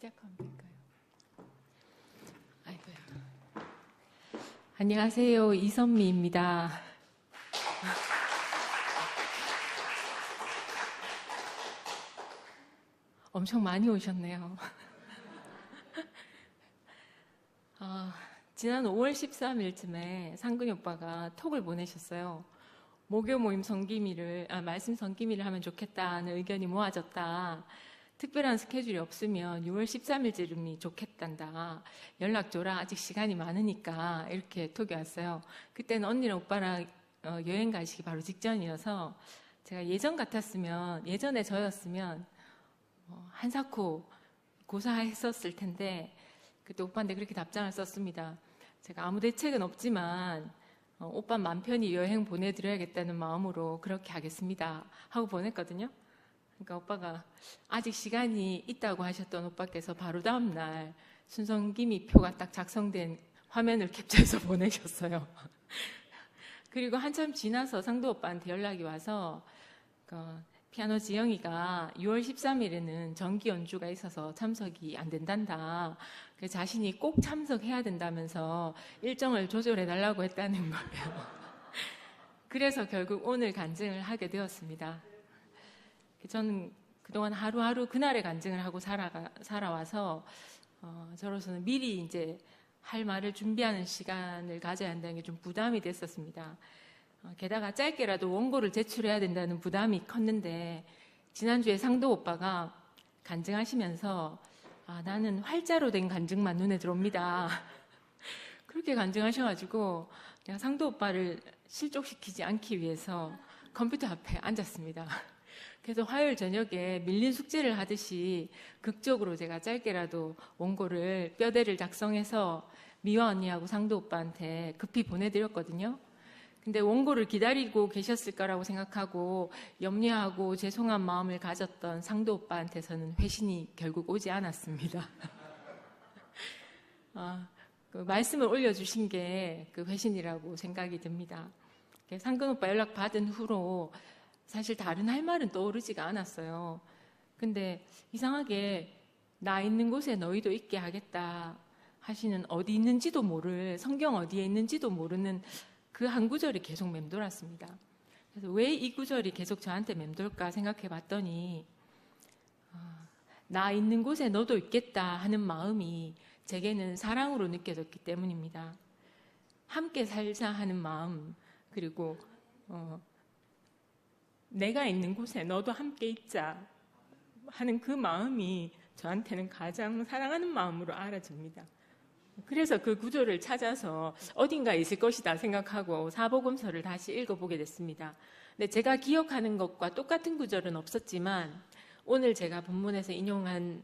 시작하면 될까요? 아이고야. 안녕하세요. 이선미입니다. 엄청 많이 오셨네요. 지난 5월 13일쯤에 상근이 오빠가 톡을 보내셨어요. 목요 모임 말씀 성기미를 하면 좋겠다는 의견이 모아졌다. 특별한 스케줄이 없으면 6월 13일쯤이 좋겠단다. 연락 줘라. 아직 시간이 많으니까. 이렇게 톡이 왔어요. 그때는 언니랑 오빠랑 여행 가시기 바로 직전이어서 제가 예전에 저였으면 한사코 고사했었을 텐데 그때 오빠한테 그렇게 답장을 썼습니다. 제가 아무 대책은 없지만 오빠 맘 편히 여행 보내드려야겠다는 마음으로 그렇게 하겠습니다 하고 보냈거든요. 그러니까 오빠가 아직 시간이 있다고 하셨던 오빠께서 바로 다음날 순성기미 표가 딱 작성된 화면을 캡처해서 보내셨어요. 그리고 한참 지나서 상도 오빠한테 연락이 와서 피아노 지영이가 6월 13일에는 정기 연주가 있어서 참석이 안 된단다. 자신이 꼭 참석해야 된다면서 일정을 조절해 달라고 했다는 거예요. 그래서 결국 오늘 간증을 하게 되었습니다. 저는 그동안 하루하루 그날의 간증을 하고 살아와서 저로서는 미리 이제 할 말을 준비하는 시간을 가져야 한다는 게 좀 부담이 됐었습니다. 게다가 짧게라도 원고를 제출해야 된다는 부담이 컸는데 지난주에 상도 오빠가 간증하시면서 나는 활자로 된 간증만 눈에 들어옵니다. 그렇게 간증하셔가지고 내가 상도 오빠를 실족시키지 않기 위해서 컴퓨터 앞에 앉았습니다. 그래서 화요일 저녁에 밀린 숙제를 하듯이 극적으로 제가 짧게라도 원고를 뼈대를 작성해서 미화 언니하고 상도 오빠한테 급히 보내드렸거든요. 근데 원고를 기다리고 계셨을 거라고 생각하고 염려하고 죄송한 마음을 가졌던 상도 오빠한테서는 회신이 결국 오지 않았습니다. 그 말씀을 올려주신 게 그 회신이라고 생각이 듭니다. 상근 오빠 연락 받은 후로 사실 다른 할 말은 떠오르지가 않았어요. 근데 이상하게 나 있는 곳에 너희도 있게 하겠다 하시는 어디 있는지도 모를 성경 어디에 있는지도 모르는 그 한 구절이 계속 맴돌았습니다. 그래서 왜 이 구절이 계속 저한테 맴돌까 생각해 봤더니 나 있는 곳에 너도 있겠다 하는 마음이 제게는 사랑으로 느껴졌기 때문입니다. 함께 살자 하는 마음, 그리고 내가 있는 곳에 너도 함께 있자 하는 그 마음이 저한테는 가장 사랑하는 마음으로 알아집니다. 그래서 그 구절을 찾아서 어딘가에 있을 것이다 생각하고 사복음서를 다시 읽어보게 됐습니다. 근데 제가 기억하는 것과 똑같은 구절은 없었지만 오늘 제가 본문에서 인용한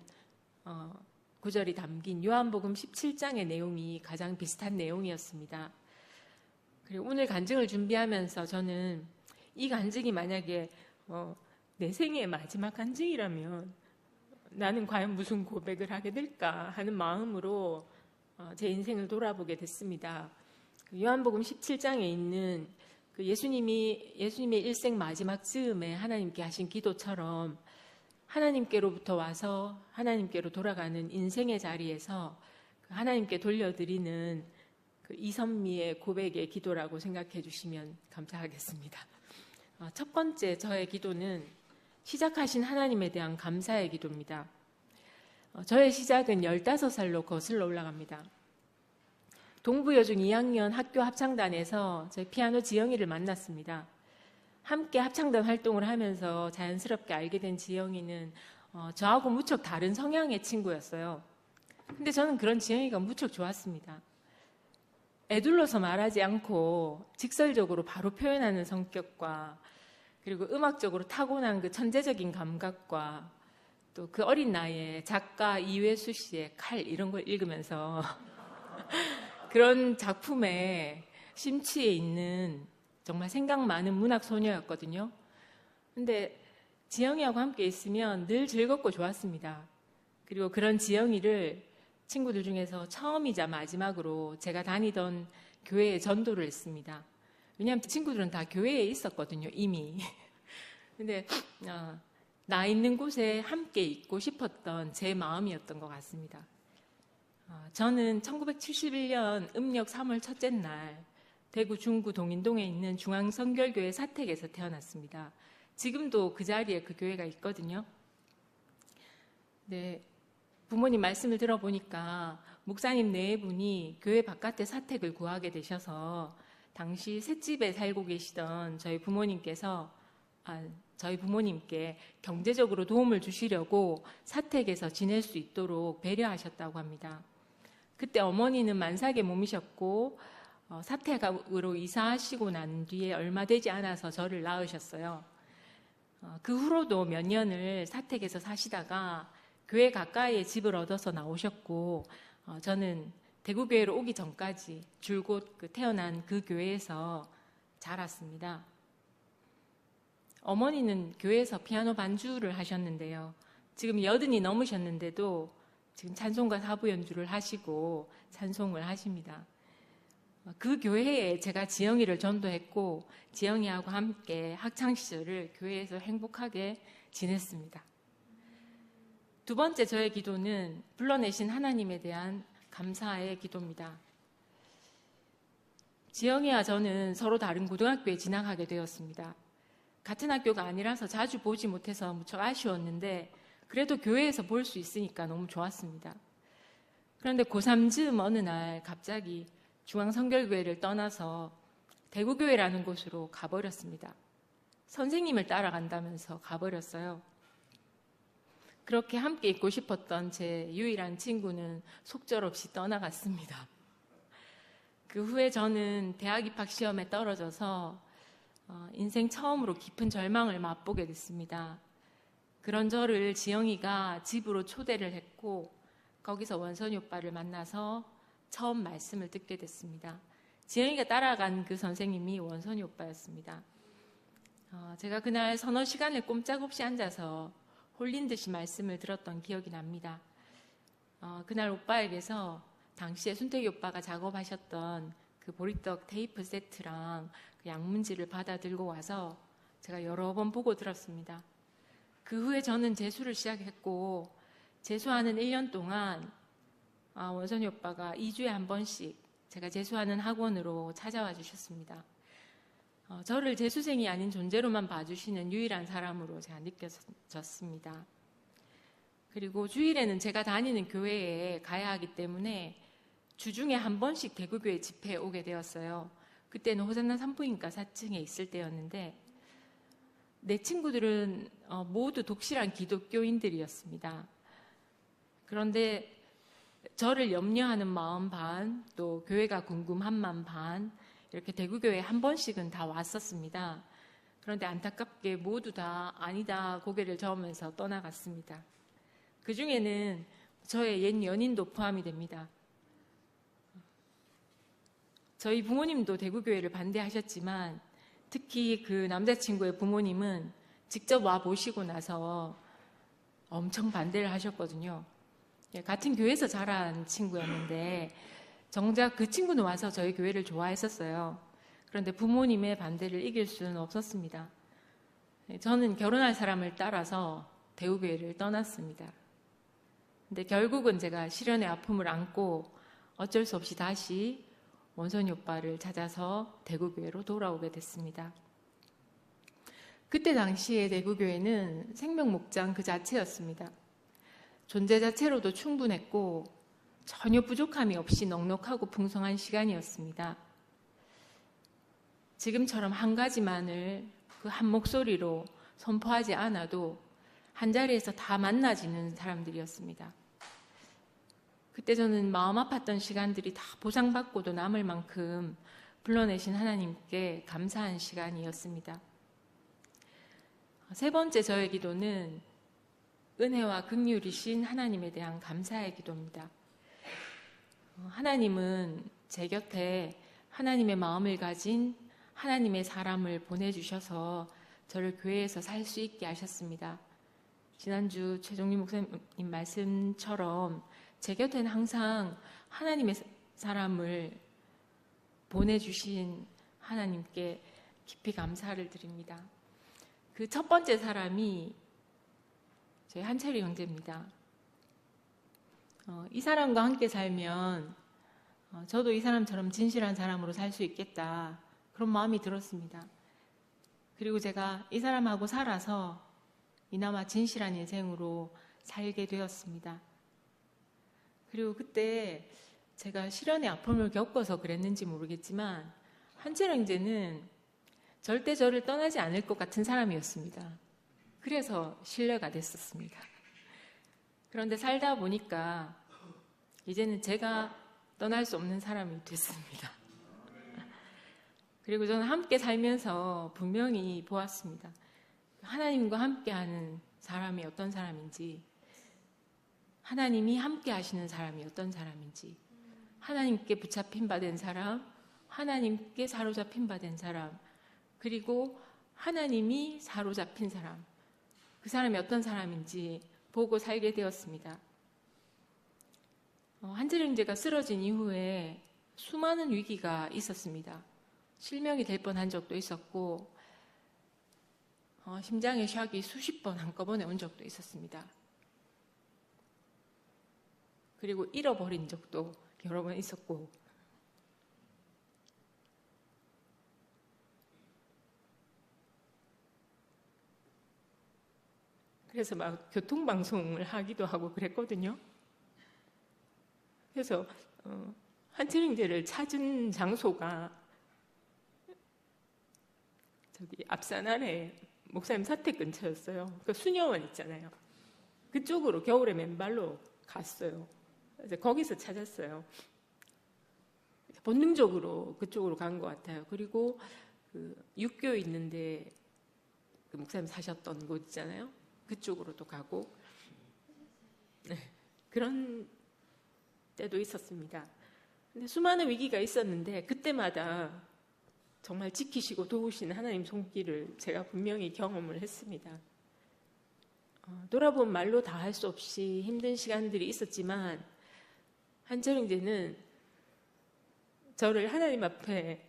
구절이 담긴 요한복음 17장의 내용이 가장 비슷한 내용이었습니다. 그리고 오늘 간증을 준비하면서 저는 이 간증이 만약에 내 생애의 마지막 간증이라면 나는 과연 무슨 고백을 하게 될까 하는 마음으로 제 인생을 돌아보게 됐습니다. 요한복음 17장에 있는 그 예수님의 일생 마지막 즈음에 하나님께 하신 기도처럼 하나님께로부터 와서 하나님께로 돌아가는 인생의 자리에서 하나님께 돌려드리는 그 이선미의 고백의 기도라고 생각해 주시면 감사하겠습니다. 첫 번째 저의 기도는 시작하신 하나님에 대한 감사의 기도입니다. 저의 시작은 15살로 거슬러 올라갑니다. 동부여중 2학년 학교 합창단에서 저희 피아노 지영이를 만났습니다. 함께 합창단 활동을 하면서 자연스럽게 알게 된 지영이는 저하고 무척 다른 성향의 친구였어요. 근데 저는 그런 지영이가 무척 좋았습니다. 애둘러서 말하지 않고 직설적으로 바로 표현하는 성격과 그리고 음악적으로 타고난 그 천재적인 감각과 또 그 어린 나이에 작가 이회수 씨의 칼 이런 걸 읽으면서 그런 작품에 심취해 있는 정말 생각 많은 문학 소녀였거든요. 근데 지영이하고 함께 있으면 늘 즐겁고 좋았습니다. 그리고 그런 지영이를 친구들 중에서 처음이자 마지막으로 제가 다니던 교회에 전도를 했습니다. 왜냐하면 친구들은 다 교회에 있었거든요, 이미. 근데 나 있는 곳에 함께 있고 싶었던 제 마음이었던 것 같습니다. 저는 1971년 음력 3월 첫째 날 대구 중구 동인동에 있는 중앙성결교회 사택에서 태어났습니다. 지금도 그 자리에 그 교회가 있거든요. 네, 부모님 말씀을 들어보니까 목사님 네 분이 교회 바깥에 사택을 구하게 되셔서 당시 셋집에 살고 계시던 저희 부모님께 경제적으로 도움을 주시려고 사택에서 지낼 수 있도록 배려하셨다고 합니다. 그때 어머니는 만삭의 몸이셨고 사택으로 이사하시고 난 뒤에 얼마 되지 않아서 저를 낳으셨어요. 그 후로도 몇 년을 사택에서 사시다가 교회 가까이에 집을 얻어서 나오셨고 저는 대구교회로 오기 전까지 줄곧 태어난 그 교회에서 자랐습니다. 어머니는 교회에서 피아노 반주를 하셨는데요. 지금 80이 넘으셨는데도 지금 찬송가 사부 연주를 하시고 찬송을 하십니다. 그 교회에 제가 지영이를 전도했고 지영이하고 함께 학창시절을 교회에서 행복하게 지냈습니다. 두 번째 저의 기도는 불러내신 하나님에 대한 감사의 기도입니다. 지영이와 저는 서로 다른 고등학교에 진학하게 되었습니다. 같은 학교가 아니라서 자주 보지 못해서 무척 아쉬웠는데 그래도 교회에서 볼 수 있으니까 너무 좋았습니다. 그런데 고3 즈음 어느 날 갑자기 중앙성결교회를 떠나서 대구교회라는 곳으로 가버렸습니다. 선생님을 따라간다면서 가버렸어요. 그렇게 함께 있고 싶었던 제 유일한 친구는 속절없이 떠나갔습니다. 그 후에 저는 대학 입학 시험에 떨어져서 인생 처음으로 깊은 절망을 맛보게 됐습니다. 그런 저를 지영이가 집으로 초대를 했고 거기서 원선이 오빠를 만나서 처음 말씀을 듣게 됐습니다. 지영이가 따라간 그 선생님이 원선이 오빠였습니다. 제가 그날 서너 시간을 꼼짝없이 앉아서 홀린 듯이 말씀을 들었던 기억이 납니다. 그날 오빠에게서 당시에 순택이 오빠가 작업하셨던 그 보리떡 테이프 세트랑 그 양문지를 받아 들고 와서 제가 여러 번 보고 들었습니다. 그 후에 저는 재수를 시작했고 재수하는 1년 동안 원선이 오빠가 2주에 한 번씩 제가 재수하는 학원으로 찾아와 주셨습니다. 저를 재수생이 아닌 존재로만 봐주시는 유일한 사람으로 제가 느껴졌습니다. 그리고 주일에는 제가 다니는 교회에 가야 하기 때문에 주중에 한 번씩 대구교회 집회에 오게 되었어요. 그때는 호산나 산부인과 4층에 있을 때였는데 내 친구들은 모두 독실한 기독교인들이었습니다. 그런데 저를 염려하는 마음 반, 또 교회가 궁금한 마음 반, 이렇게 대구교회에 한 번씩은 다 왔었습니다. 그런데 안타깝게 모두 다 아니다 고개를 저으면서 떠나갔습니다. 그 중에는 저의 옛 연인도 포함이 됩니다. 저희 부모님도 대구교회를 반대하셨지만 특히 그 남자친구의 부모님은 직접 와 보시고 나서 엄청 반대를 하셨거든요. 같은 교회에서 자란 친구였는데 정작 그 친구는 와서 저희 교회를 좋아했었어요. 그런데 부모님의 반대를 이길 수는 없었습니다. 저는 결혼할 사람을 따라서 대구교회를 떠났습니다. 근데 결국은 제가 시련의 아픔을 안고 어쩔 수 없이 다시 원선이 오빠를 찾아서 대구교회로 돌아오게 됐습니다. 그때 당시에 대구교회는 생명목장 그 자체였습니다. 존재 자체로도 충분했고 전혀 부족함이 없이 넉넉하고 풍성한 시간이었습니다. 지금처럼 한 가지만을 그 한 목소리로 선포하지 않아도 한 자리에서 다 만나지는 사람들이었습니다. 그때 저는 마음 아팠던 시간들이 다 보상받고도 남을 만큼 불러내신 하나님께 감사한 시간이었습니다. 세 번째 저의 기도는 은혜와 긍휼이신 하나님에 대한 감사의 기도입니다. 하나님은 제 곁에 하나님의 마음을 가진 하나님의 사람을 보내주셔서 저를 교회에서 살 수 있게 하셨습니다. 지난주 최종림 목사님 말씀처럼 제 곁에는 항상 하나님의 사람을 보내주신 하나님께 깊이 감사를 드립니다. 그 첫 번째 사람이 저희 한철이 형제입니다. 이 사람과 함께 살면 저도 이 사람처럼 진실한 사람으로 살 수 있겠다, 그런 마음이 들었습니다. 그리고 제가 이 사람하고 살아서 이나마 진실한 인생으로 살게 되었습니다. 그리고 그때 제가 실연의 아픔을 겪어서 그랬는지 모르겠지만 한철 형제는 절대 저를 떠나지 않을 것 같은 사람이었습니다. 그래서 신뢰가 됐었습니다. 그런데 살다 보니까 이제는 제가 떠날 수 없는 사람이 됐습니다. 그리고 저는 함께 살면서 분명히 보았습니다. 하나님과 함께하는 사람이 어떤 사람인지, 하나님이 함께 하시는 사람이 어떤 사람인지, 하나님께 붙잡힌 바 된 사람, 하나님께 사로잡힌 바 된 사람, 그리고 하나님이 사로잡힌 사람, 그 사람이 어떤 사람인지 보고 살게 되었습니다. 한철 형제가 쓰러진 이후에 수많은 위기가 있었습니다. 실명이 될 뻔한 적도 있었고, 심장의 샥이 수십 번 한꺼번에 온 적도 있었습니다. 그리고 잃어버린 적도 여러 번 있었고, 그래서 막 교통방송을 하기도 하고 그랬거든요. 그래서 한철 형제를 찾은 장소가 저기 앞산 아래 목사님 사택 근처였어요. 그 수녀원 있잖아요. 그쪽으로 겨울에 맨발로 갔어요. 그래서 거기서 찾았어요. 본능적으로 그쪽으로 간 것 같아요. 그리고 그 육교 있는데 그 목사님 사셨던 곳 있잖아요. 그쪽으로도 가고, 네, 그런 때도 있었습니다. 근데 수많은 위기가 있었는데 그때마다 정말 지키시고 도우신 하나님 손길을 제가 분명히 경험을 했습니다. 돌아본 말로 다 할 수 없이 힘든 시간들이 있었지만 한철 형제는 저를 하나님 앞에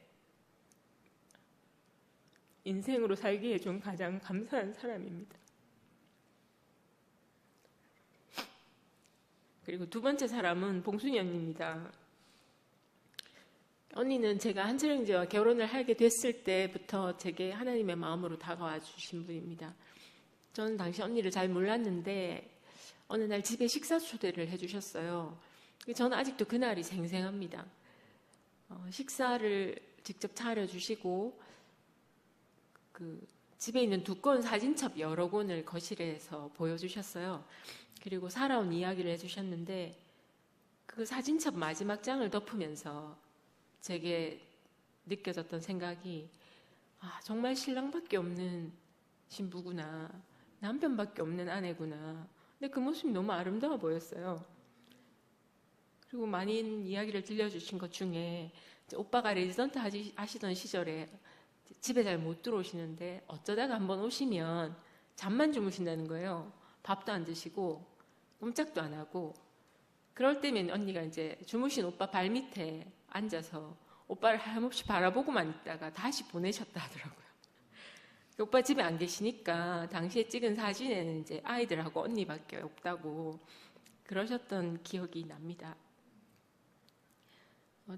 인생으로 살게 해준 가장 감사한 사람입니다. 그리고 두 번째 사람은 봉순이 언니입니다. 언니는 제가 한철 형제와 결혼을 하게 됐을 때부터 제게 하나님의 마음으로 다가와 주신 분입니다. 저는 당시 언니를 잘 몰랐는데 어느 날 집에 식사 초대를 해주셨어요. 저는 아직도 그날이 생생합니다. 식사를 직접 차려주시고 그 집에 있는 두꺼운 사진첩 여러 권을 거실에서 보여주셨어요. 그리고 살아온 이야기를 해주셨는데 그 사진첩 마지막 장을 덮으면서 제게 느껴졌던 생각이, 정말 신랑밖에 없는 신부구나, 남편밖에 없는 아내구나. 근데 그 모습이 너무 아름다워 보였어요. 그리고 많은 이야기를 들려주신 것 중에 오빠가 레지던트 하시던 시절에 집에 잘 못 들어오시는데 어쩌다가 한번 오시면 잠만 주무신다는 거예요. 밥도 안 드시고 꼼짝도 안 하고. 그럴 때면 언니가 이제 주무신 오빠 발 밑에 앉아서 오빠를 하염없이 바라보고만 있다가 다시 보내셨다 하더라고요. 오빠 집에 안 계시니까 당시에 찍은 사진에는 이제 아이들하고 언니밖에 없다고 그러셨던 기억이 납니다.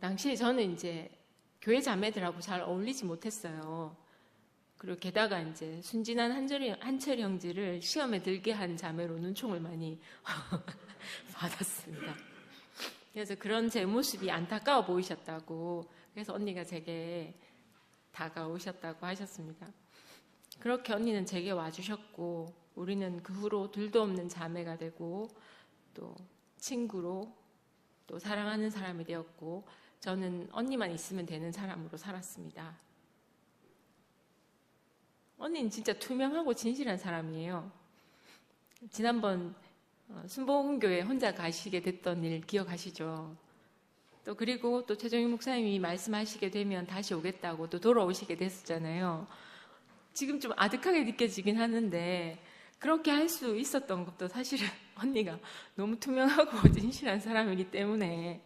당시에 저는 이제 교회 자매들하고 잘 어울리지 못했어요. 그리고 게다가 이제 순진한 한철 형제를 시험에 들게 한 자매로 눈총을 많이 받았습니다. 그래서 그런 제 모습이 안타까워 보이셨다고, 그래서 언니가 제게 다가오셨다고 하셨습니다. 그렇게 언니는 제게 와주셨고, 우리는 그 후로 둘도 없는 자매가 되고 또 친구로 또 사랑하는 사람이 되었고, 저는 언니만 있으면 되는 사람으로 살았습니다. 언니는 진짜 투명하고 진실한 사람이에요. 지난번 순복음교회 혼자 가시게 됐던 일 기억하시죠? 또 그리고 또 최정희 목사님이 말씀하시게 되면 다시 오겠다고 또 돌아오시게 됐었잖아요. 지금 좀 아득하게 느껴지긴 하는데 그렇게 할 수 있었던 것도 사실은 언니가 너무 투명하고 진실한 사람이기 때문에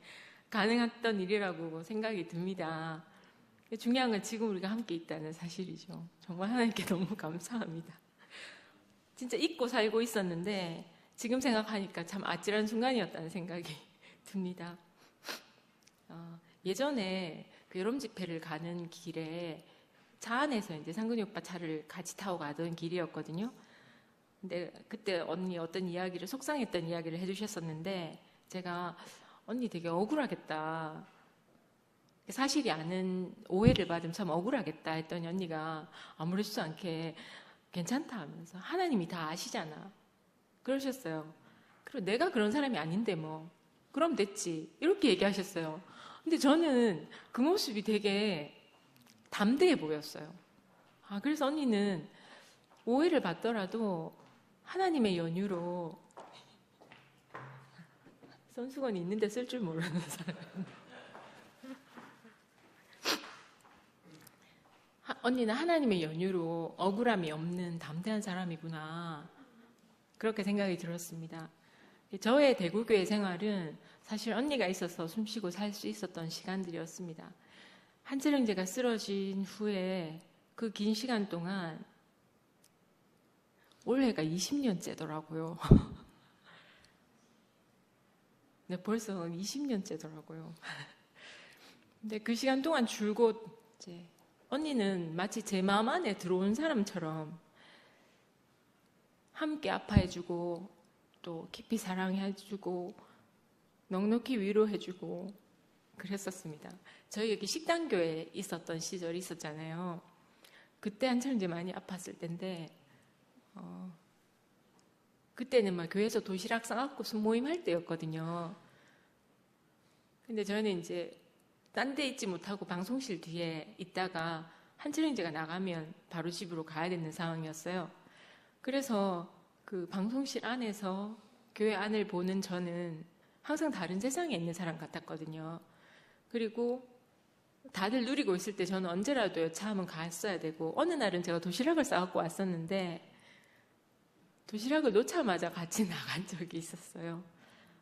가능했던 일이라고 생각이 듭니다. 중요한 건 지금 우리가 함께 있다는 사실이죠. 정말 하나님께 너무 감사합니다. 진짜 잊고 살고 있었는데 지금 생각하니까 참 아찔한 순간이었다는 생각이 듭니다. 예전에 그 여름 집회를 가는 길에 차 안에서 이제 상근이 오빠 차를 같이 타고 가던 길이었거든요. 근데 그때 언니 어떤 이야기를, 속상했던 이야기를 해주셨었는데 제가 언니 되게 억울하겠다. 사실이 아닌 오해를 받으면 참 억울하겠다 했더니 언니가 아무렇지도 않게 괜찮다 하면서 하나님이 다 아시잖아. 그러셨어요. 그리고 내가 그런 사람이 아닌데 뭐. 그럼 됐지. 이렇게 얘기하셨어요. 근데 저는 그 모습이 되게 담대해 보였어요. 그래서 언니는 오해를 받더라도 하나님의 연유로 손수건이 있는데 쓸 줄 모르는 사람. 언니는 하나님의 연유로 억울함이 없는 담대한 사람이구나. 그렇게 생각이 들었습니다. 저의 대구교회 생활은 사실 언니가 있어서 숨쉬고 살 수 있었던 시간들이었습니다. 한철 형제가 쓰러진 후에 그 긴 시간 동안 올해가 20년째더라고요. 네, 벌써 20년째더라고요. 근데 그 시간 동안 줄곧 이제 언니는 마치 제 마음 안에 들어온 사람처럼 함께 아파해주고 또 깊이 사랑해주고 넉넉히 위로해주고 그랬었습니다. 저희 여기 식당교회에 있었던 시절이 있었잖아요. 그때 한참 이제 많이 아팠을 때인데 그때는 막 교회에서 도시락 싸갖고 순모임 할 때였거든요. 근데 저는 이제 딴 데 있지 못하고 방송실 뒤에 있다가 한철 형제가 나가면 바로 집으로 가야 되는 상황이었어요. 그래서 그 방송실 안에서 교회 안을 보는 저는 항상 다른 세상에 있는 사람 같았거든요. 그리고 다들 누리고 있을 때 저는 언제라도 여차하면 갔어야 되고 어느 날은 제가 도시락을 싸갖고 왔었는데 도시락을 놓자마자 같이 나간 적이 있었어요.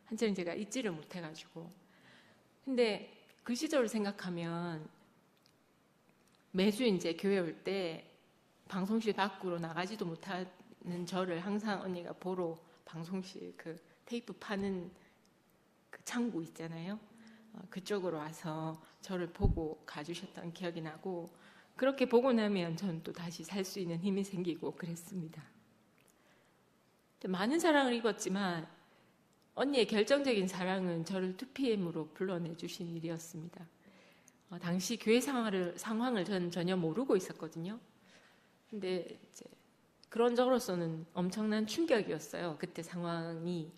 한철 형제가 잊지를 못해가지고. 근데 그 시절을 생각하면 매주 이제 교회 올 때 방송실 밖으로 나가지도 못하는 저를 항상 언니가 보러 방송실 그 테이프 파는 그 창구 있잖아요. 그쪽으로 와서 저를 보고 가주셨던 기억이 나고 그렇게 보고 나면 저는 또 다시 살 수 있는 힘이 생기고 그랬습니다. 많은 사랑을 입었지만 언니의 결정적인 사랑은 저를 2PM으로 불러내주신 일이었습니다. 당시 교회 상황을 저는 전혀 모르고 있었거든요. 근데 이제 그런 저로서는 엄청난 충격이었어요. 그때 상황이.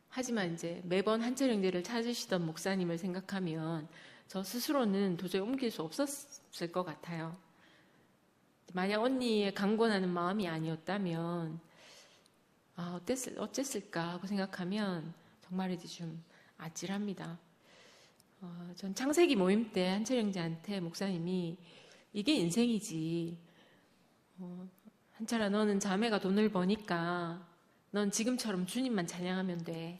하지만 이제 매번 한철 형제를 찾으시던 목사님을 생각하면 저 스스로는 도저히 옮길 수 없었을 것 같아요. 만약 언니의 강권하는 마음이 아니었다면 어쨌을까 하고 생각하면 정말이지 좀 아찔합니다. 전 창세기 모임 때 한철 형제한테 목사님이 이게 인생이지. 한철아, 너는 자매가 돈을 버니까 넌 지금처럼 주님만 찬양하면 돼.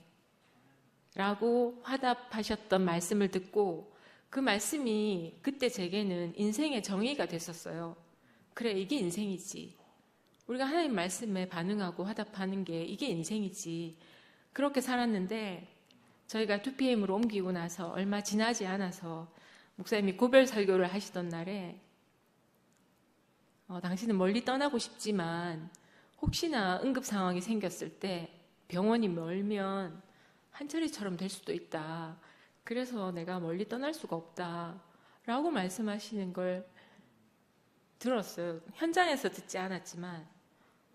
라고 화답하셨던 말씀을 듣고 그 말씀이 그때 제게는 인생의 정의가 됐었어요. 그래, 이게 인생이지. 우리가 하나님 말씀에 반응하고 화답하는 게 이게 인생이지. 그렇게 살았는데 저희가 2PM으로 옮기고 나서 얼마 지나지 않아서 목사님이 고별 설교를 하시던 날에 당신은 멀리 떠나고 싶지만 혹시나 응급 상황이 생겼을 때 병원이 멀면 한철이처럼 될 수도 있다. 그래서 내가 멀리 떠날 수가 없다. 라고 말씀하시는 걸 들었어요. 현장에서 듣지 않았지만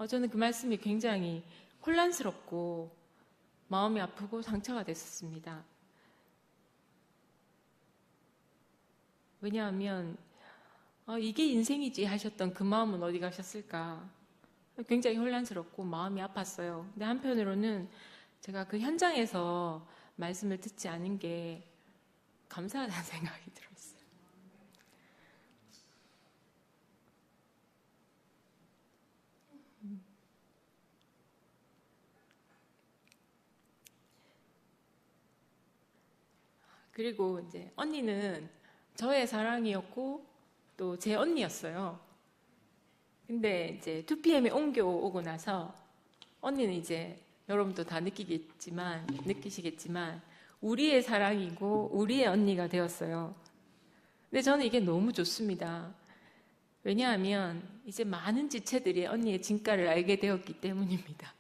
저는 그 말씀이 굉장히 혼란스럽고 마음이 아프고 상처가 됐었습니다. 왜냐하면 이게 인생이지 하셨던 그 마음은 어디 가셨을까? 굉장히 혼란스럽고 마음이 아팠어요. 근데 한편으로는 제가 그 현장에서 말씀을 듣지 않은 게 감사하다는 생각이 들었어요. 그리고 이제 언니는 저의 사랑이었고 또 제 언니였어요. 근데 이제 2PM에 옮겨오고 나서 언니는 이제 여러분도 다 느끼시겠지만 우리의 사랑이고 우리의 언니가 되었어요. 근데 저는 이게 너무 좋습니다. 왜냐하면 이제 많은 지체들이 언니의 진가를 알게 되었기 때문입니다.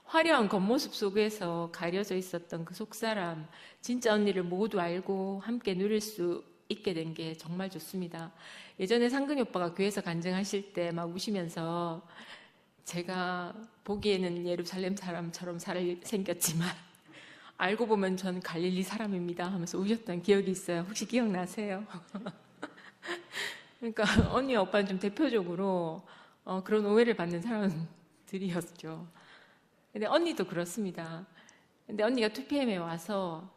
화려한 겉모습 속에서 가려져 있었던 그 속사람, 진짜 언니를 모두 알고 함께 누릴 수 있게 된 게 정말 좋습니다. 예전에 상근이 오빠가 교회에서 간증하실 때 막 우시면서 제가 보기에는 예루살렘 사람처럼 생겼지만 알고 보면 전 갈릴리 사람입니다 하면서 우셨던 기억이 있어요. 혹시 기억나세요? 그러니까 언니 오빠는 좀 대표적으로 그런 오해를 받는 사람들이었죠. 근데 언니도 그렇습니다. 근데 언니가 2PM에 와서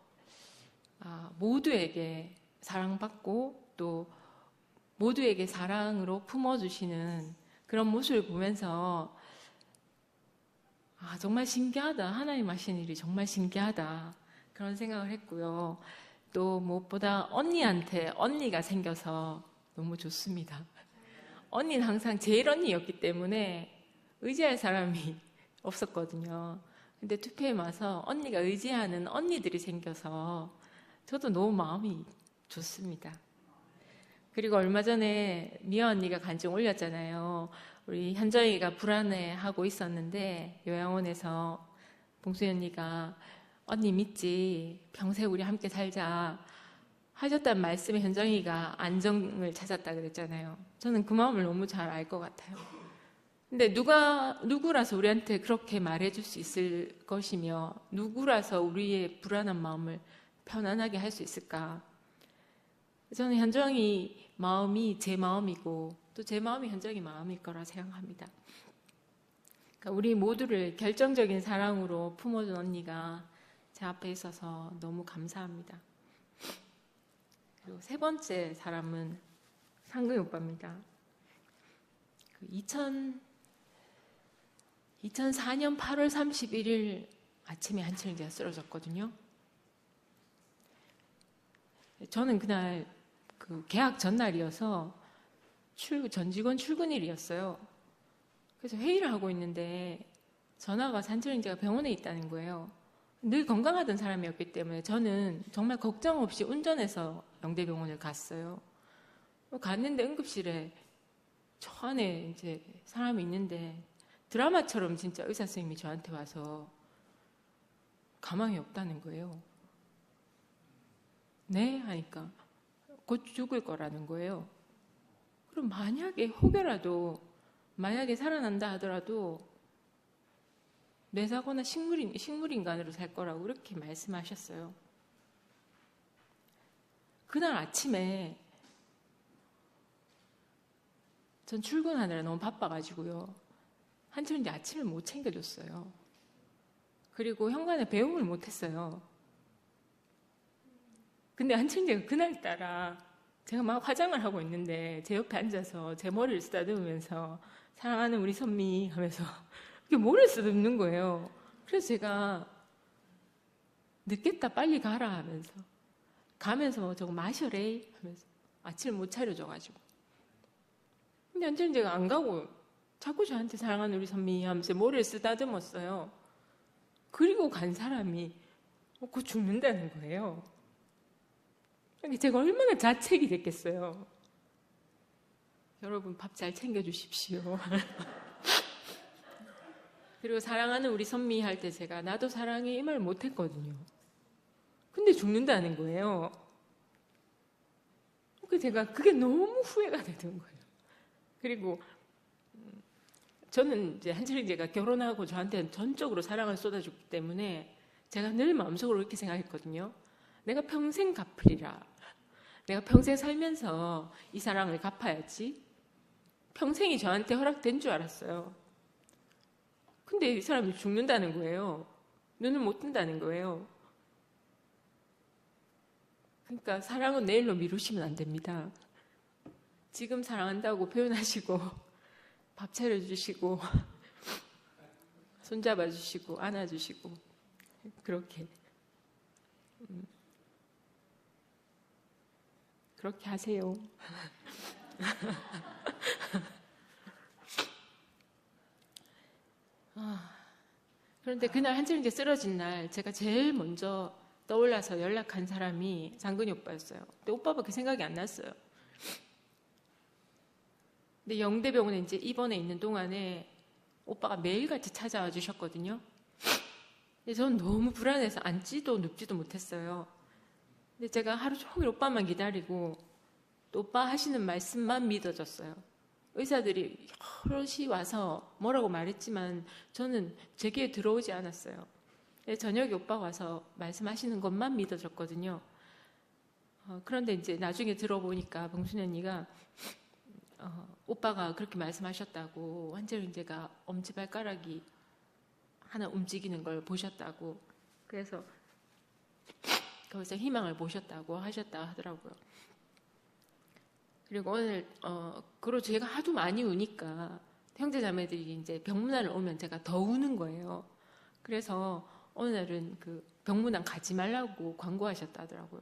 모두에게 사랑받고 또 모두에게 사랑으로 품어주시는 그런 모습을 보면서 정말 신기하다. 하나님 하신 일이 정말 신기하다. 그런 생각을 했고요. 또 무엇보다 언니한테 언니가 생겨서 너무 좋습니다. 언니는 항상 제일 언니였기 때문에 의지할 사람이 없었거든요. 근데 2PM 와서 언니가 의지하는 언니들이 생겨서 저도 너무 마음이 좋습니다. 그리고 얼마 전에 미아 언니가 간증 올렸잖아요. 우리 현정이가 불안해하고 있었는데 요양원에서 봉수희 언니가 언니 믿지? 평생 우리 함께 살자 하셨다는 말씀에 현정이가 안정을 찾았다 그랬잖아요. 저는 그 마음을 너무 잘 알 것 같아요. 근데 누구라서 우리한테 그렇게 말해줄 수 있을 것이며 누구라서 우리의 불안한 마음을 편안하게 할 수 있을까? 저는 현정이 마음이 제 마음이고 또 제 마음이 현정이 마음일 거라 생각합니다. 그러니까 우리 모두를 결정적인 사랑으로 품어준 언니가 제 앞에 있어서 너무 감사합니다. 그리고 세 번째 사람은 상근이 오빠입니다. 2004년 8월 31일 아침에 한철이가 쓰러졌거든요. 저는 그날 그 계약 전날이어서 전 직원 출근일이었어요. 그래서 회의를 하고 있는데 전화가 한철이가 병원에 있다는 거예요. 늘 건강하던 사람이었기 때문에 저는 정말 걱정 없이 운전해서 영대병원을 갔어요. 갔는데 응급실에 저 안에 이제 사람이 있는데 드라마처럼 진짜 의사 선생님이 저한테 와서 가망이 없다는 거예요. 네? 하니까 곧 죽을 거라는 거예요. 그럼 만약에 혹여라도 만약에 살아난다 하더라도 뇌사고나 식물인간으로 살 거라고 그렇게 말씀하셨어요. 그날 아침에 전 출근하느라 너무 바빠가지고요. 한철인데 아침을 못 챙겨줬어요. 그리고 현관에 배웅을 못했어요. 근데 한철인데가 그날따라 제가 막 화장을 하고 있는데 제 옆에 앉아서 제 머리를 쓰다듬으면서 사랑하는 우리 선미 하면서 이렇게 머리를 쓰다듬는 거예요. 그래서 제가 늦겠다 빨리 가라 하면서 가면서 저거 마셔래 하면서 아침을 못 차려줘가지고 근데 한철인데가 안 가고 자꾸 저한테 사랑하는 우리 선미 하면서 머리를 쓰다듬었어요. 그리고 간 사람이 곧 죽는다는 거예요. 제가 얼마나 자책이 됐겠어요. 여러분 밥 잘 챙겨주십시오. 그리고 사랑하는 우리 선미 할 때 제가 나도 사랑해 이 말 못했거든요. 근데 죽는다는 거예요. 제가 그게 너무 후회가 되는 거예요. 그리고 저는 이제 한철이 제가 결혼하고 저한테 전적으로 사랑을 쏟아줬기 때문에 제가 늘 마음속으로 이렇게 생각했거든요. 내가 평생 갚으리라. 내가 평생 살면서 이 사랑을 갚아야지. 평생이 저한테 허락된 줄 알았어요. 근데 이 사람이 죽는다는 거예요. 눈을 못 뜬다는 거예요. 그러니까 사랑은 내일로 미루시면 안 됩니다. 지금 사랑한다고 표현하시고 밥 차려주시고 손잡아주시고 안아주시고 그렇게 하세요. 그런데 그날 한철이제 쓰러진 날 제가 제일 먼저 떠올라서 연락한 사람이 장근희 오빠였어요. 근데 오빠밖에 생각이 안 났어요. 근데 영대병원에 이제 입원해 있는 동안에 오빠가 매일같이 찾아와 주셨거든요. 근데 저는 너무 불안해서 앉지도 눕지도 못했어요. 근데 제가 하루 종일 오빠만 기다리고 또 오빠 하시는 말씀만 믿어졌어요. 의사들이 여럿이 와서 뭐라고 말했지만 저는 제 귀에 들어오지 않았어요. 저녁에 오빠가 와서 말씀하시는 것만 믿어졌거든요. 그런데 이제 나중에 들어보니까 봉순이 언니가 오빠가 그렇게 말씀하셨다고, 환절인제가 엄지발가락이 하나 움직이는 걸 보셨다고, 그래서 거기서 희망을 보셨다고 하셨다 하더라고요. 그리고 오늘 그리고 제가 하도 많이 우니까 형제자매들이 이제 병문안을 오면 제가 더 우는 거예요. 그래서 오늘은 그 병문안 가지 말라고 광고하셨다 하더라고요.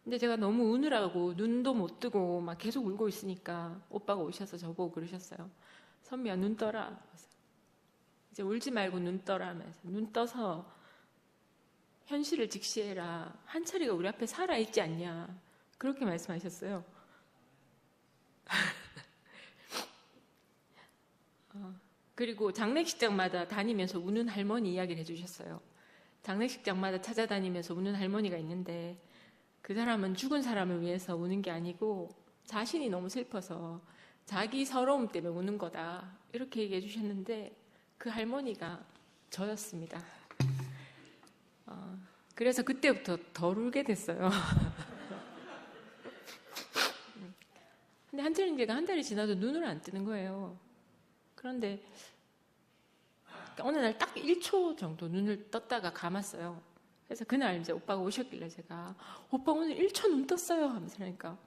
근데 제가 너무 우느라고 눈도 못 뜨고 막 계속 울고 있으니까 오빠가 오셔서 저보고 그러셨어요. 선미야, 눈 떠라. 이제 울지 말고 눈 떠라 하면서, 눈 떠서 현실을 직시해라. 한철이가 우리 앞에 살아있지 않냐. 그렇게 말씀하셨어요. 그리고 장례식장마다 다니면서 우는 할머니 이야기를 해주셨어요. 장례식장마다 찾아다니면서 우는 할머니가 있는데 그 사람은 죽은 사람을 위해서 우는 게 아니고 자신이 너무 슬퍼서 자기 서러움 때문에 우는 거다, 이렇게 얘기해 주셨는데 그 할머니가 저였습니다. 그래서 그때부터 덜 울게 됐어요. 근데 한철인제가 한 달이 지나도 눈을 안 뜨는 거예요. 그런데 어느 날 딱 1초 정도 눈을 떴다가 감았어요. 그래서 그날 이제 오빠가 오셨길래 제가 오빠 오늘 1초 눈 떴어요 하면서, 그러니까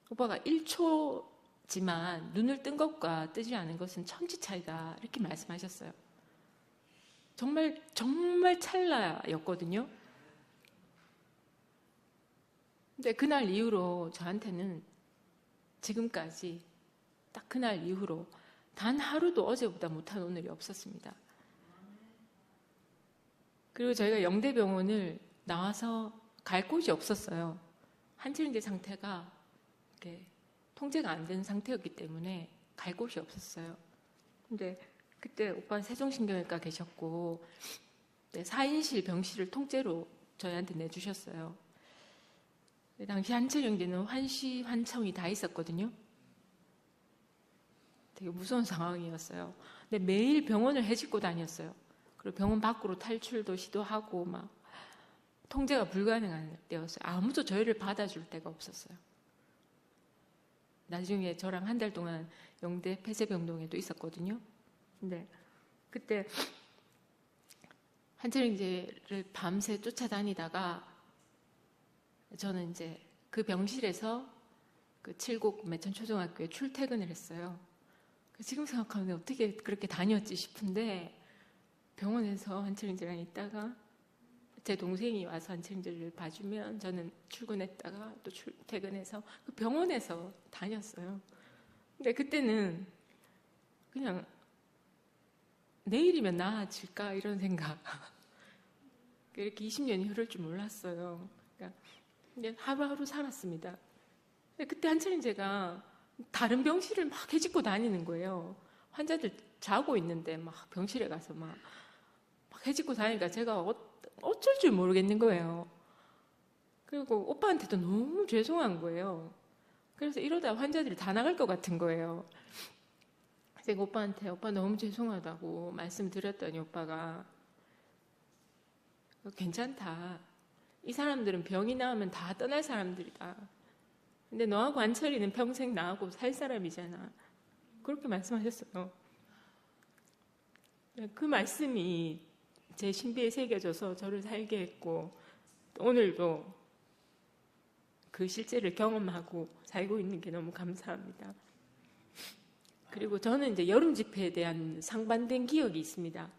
오빠가 1초지만 눈을 뜬 것과 뜨지 않은 것은 천지 차이다, 이렇게 말씀하셨어요. 정말 정말 찰나였거든요. 근데 그날 이후로 저한테는 지금까지 딱 그날 이후로 단 하루도 어제보다 못한 오늘이 없었습니다. 그리고 저희가 영대병원을 나와서 갈 곳이 없었어요. 한철인제 상태가 이렇게 통제가 안 되는 상태였기 때문에 갈 곳이 없었어요. 근데 그때 오빠는 세종신경외과 계셨고 4인실 병실을 통째로 저희한테 내주셨어요. 당시 한철영제는 환시, 환청이 다 있었거든요. 되게 무서운 상황이었어요. 근데 매일 병원을 헤집고 다녔어요. 그리고 병원 밖으로 탈출도 시도하고 막 통제가 불가능한 때였어요. 아무도 저희를 받아줄 데가 없었어요. 나중에 저랑 한 달 동안 영대 폐쇄병동에도 있었거든요. 근데 그때 한철영제를 밤새 쫓아다니다가 저는 이제 그 병실에서 그 칠곡 매천초등학교에 출퇴근을 했어요. 지금 생각하면 어떻게 그렇게 다녔지 싶은데 병원에서 한철인제랑 있다가 제 동생이 와서 한철인제를 봐주면 저는 출근했다가 또 출퇴근해서 그 병원에서 다녔어요. 근데 그때는 그냥 내일이면 나아질까 이런 생각. 이렇게 20년이 흐를 줄 몰랐어요. 그러니까 근데 하루하루 살았습니다. 근데 그때 한철인제가 다른 병실을 막 헤집고 다니는 거예요. 환자들 자고 있는데 막 병실에 가서 막 헤집고 다니니까 제가 어쩔 줄 모르겠는 거예요. 그리고 오빠한테도 너무 죄송한 거예요. 그래서 이러다 환자들이 다 나갈 것 같은 거예요. 제가 오빠한테 오빠 너무 죄송하다고 말씀드렸더니 오빠가 괜찮다. 이 사람들은 병이 나오면 다 떠날 사람들이다. 근데 너하고 안철이는 평생 나하고 살 사람이잖아. 그렇게 말씀하셨어요. 그 말씀이 제 신비에 새겨져서 저를 살게 했고 오늘도 그 실제를 경험하고 살고 있는 게 너무 감사합니다. 그리고 저는 이제 여름 집회에 대한 상반된 기억이 있습니다.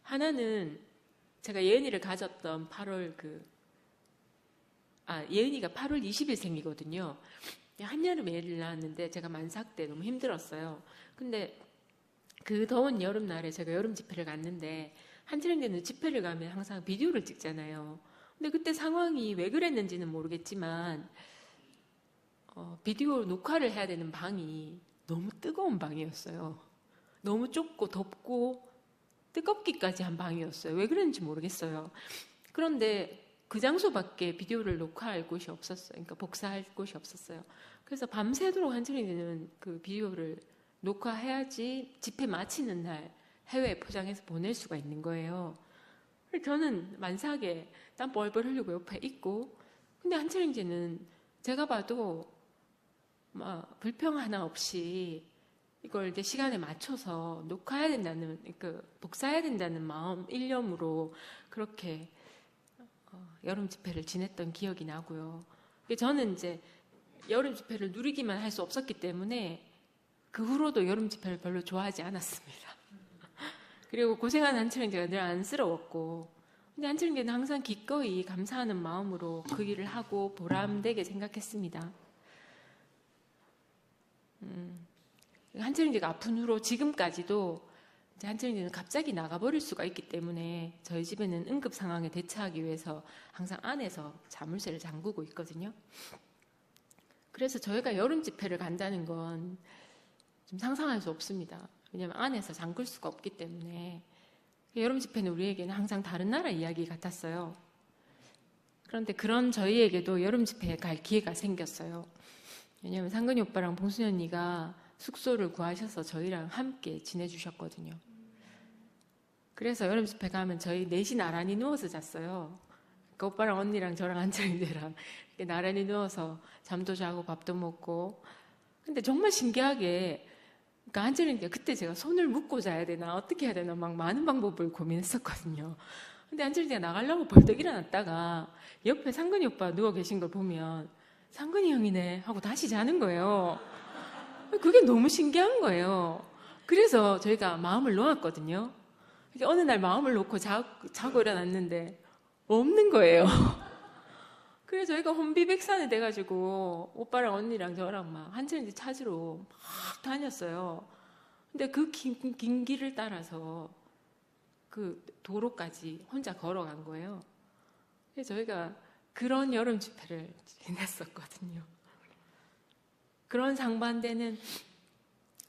하나는 제가 예은이를 가졌던 예은이가 8월 20일 생이거든요. 한여름에 애를 낳았는데 제가 만삭 때 너무 힘들었어요. 근데 그 더운 여름날에 제가 여름 집회를 갔는데 한철형제는 집회를 가면 항상 비디오를 찍잖아요. 근데 그때 상황이 왜 그랬는지는 모르겠지만 비디오 녹화를 해야 되는 방이 너무 뜨거운 방이었어요. 너무 좁고 덥고 뜨겁기까지 한 방이었어요. 왜 그랬는지 모르겠어요. 그런데 그 장소밖에 비디오를 녹화할 곳이 없었어요. 그러니까 복사할 곳이 없었어요. 그래서 밤새도록 한철이는 그 비디오를 녹화해야지 집회 마치는 날 해외에 포장해서 보낼 수가 있는 거예요. 저는 만삭에 땀 뻘뻘 흘리고 옆에 있고, 근데 한철이는 제가 봐도 막 불평 하나 없이 이걸 이제 시간에 맞춰서 녹화해야 된다는, 복사해야 된다는 마음, 일념으로 그렇게 여름 집회를 지냈던 기억이 나고요. 저는 이제 여름 집회를 누리기만 할 수 없었기 때문에 그 후로도 여름 집회를 별로 좋아하지 않았습니다. 그리고 고생하는 한철형제가 늘 안쓰러웠고, 근데 한철형제는 항상 기꺼이 감사하는 마음으로 그 일을 하고 보람되게 생각했습니다. 한철형제가 아픈 후로 지금까지도 한철형제는 갑자기 나가버릴 수가 있기 때문에 저희 집에는 응급 상황에 대처하기 위해서 항상 안에서 자물쇠를 잠그고 있거든요. 그래서 저희가 여름 집회를 간다는 건 좀 상상할 수 없습니다. 왜냐하면 안에서 잠글 수가 없기 때문에. 여름 집회는 우리에게는 항상 다른 나라 이야기 같았어요. 그런데 그런 저희에게도 여름 집회에 갈 기회가 생겼어요. 왜냐하면 상근이 오빠랑 봉순이 언니가 숙소를 구하셔서 저희랑 함께 지내주셨거든요. 그래서 여름 집회 가면 저희 넷이 나란히 누워서 잤어요. 그러니까 오빠랑 언니랑 저랑 한철이랑 나란히 누워서 잠도 자고 밥도 먹고. 근데 정말 신기하게, 그러니까 한철이가 그때 제가 손을 묶고 자야 되나 어떻게 해야 되나 막 많은 방법을 고민했었거든요. 근데 한철이가 나가려고 벌떡 일어났다가 옆에 상근이 오빠 누워 계신 걸 보면 상근이 형이네 하고 다시 자는 거예요. 그게 너무 신기한 거예요. 그래서 저희가 마음을 놓았거든요. 어느 날 마음을 놓고 자고 일어났는데 없는 거예요. 그래서 저희가 혼비백산이 돼가지고 오빠랑 언니랑 저랑 막 한철이 찾으러 막 다녔어요. 근데 그 긴 길을 따라서 그 도로까지 혼자 걸어간 거예요. 그래서 저희가 그런 여름 집회를 지냈었거든요. 그런 상반되는,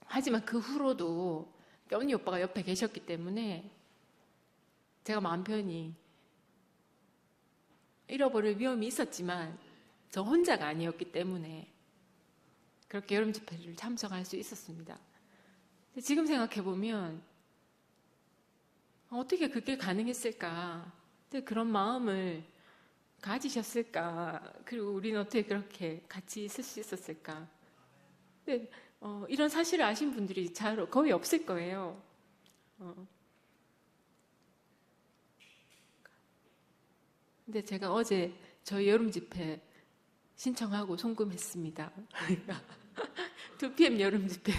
하지만 그 후로도 언니 오빠가 옆에 계셨기 때문에 제가 마음 편히 잃어버릴 위험이 있었지만 저 혼자가 아니었기 때문에 그렇게 여름 집회를 참석할 수 있었습니다. 지금 생각해보면 어떻게 그게 가능했을까? 그런 마음을 가지셨을까? 그리고 우리는 어떻게 그렇게 같이 있을 수 있었을까? 근데 이런 사실을 아신 분들이 거의 없을 거예요. 근데 제가 어제 저희 여름 집회 신청하고 송금했습니다. 2PM 여름 집회